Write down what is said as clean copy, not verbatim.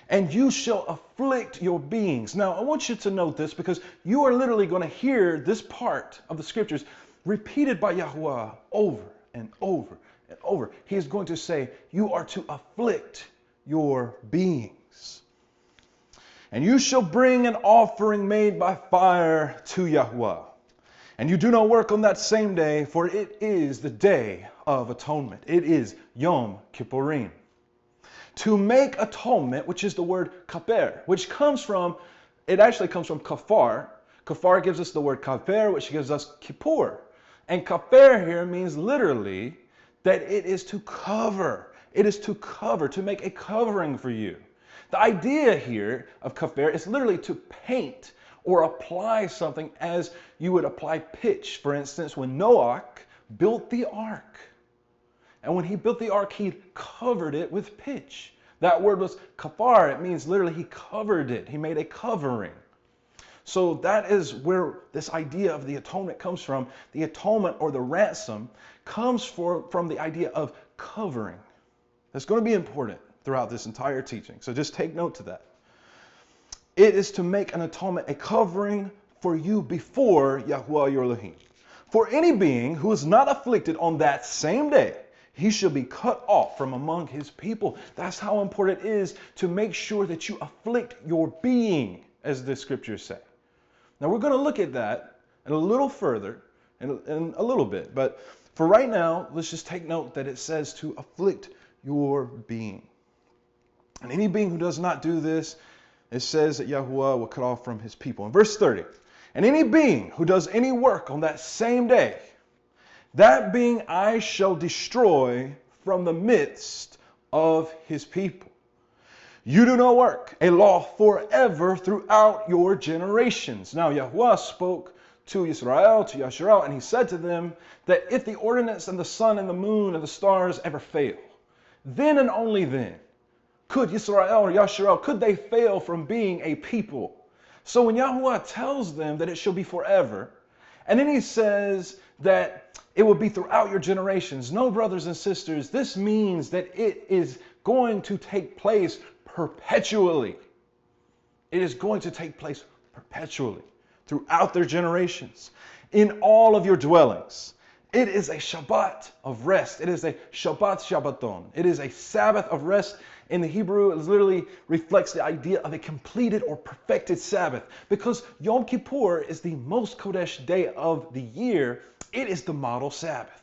And you shall afflict your beings. Now, I want you to note this because you are literally going to hear this part of the scriptures repeated by YaHuWaH over and over and over. He is going to say, you are to afflict your beings. And you shall bring an offering made by fire to YaHuWaH. And you do not work on that same day, for it is the day of atonement. It is Yom Kippurim. To make atonement, which is the word Kaphar, which comes from, it actually comes from Kaphar. Kaphar gives us the word Kaphar, which gives us Kippur. And Kaphar here means literally that it is to cover. It is to cover, to make a covering for you. The idea here of Kaphar is literally to paint or apply something as you would apply pitch. For instance, when Noah built the ark. And when he built the ark, he covered it with pitch. That word was Kaphar. It means literally he covered it. He made a covering. So that is where this idea of the atonement comes from. The atonement or the ransom comes from the idea of covering. That's going to be important throughout this entire teaching. So just take note to that. It is to make an atonement, a covering for you before YaHuWaH your Elohim. For any being who is not afflicted on that same day, he shall be cut off from among his people. That's how important it is to make sure that you afflict your being, as the scriptures say. Now we're going to look at that a little further in a little bit. But for right now, let's just take note that it says to afflict your being. And any being who does not do this, it says that YaHuWaH will cut off from his people. In verse 30, and any being who does any work on that same day, that being I shall destroy from the midst of his people. You do not work a law forever throughout your generations. Now YaHuWaH spoke to Israel, to Yasharal, and he said to them that if the ordinance and the sun and the moon and the stars ever fail, then and only then could Yisrael or Yasharal, could they fail from being a people. So when YaHuWaH tells them that it shall be forever, and then he says that it will be throughout your generations. No, brothers and sisters, this means that it is going to take place perpetually. It is going to take place perpetually throughout their generations in all of your dwellings. It is a Shabbat of rest. It is a Shabbat Shabbaton. It is a Sabbath of rest. In the Hebrew, it literally reflects the idea of a completed or perfected Sabbath. Because Yom Kippur is the most Kodesh day of the year, it is the model Sabbath.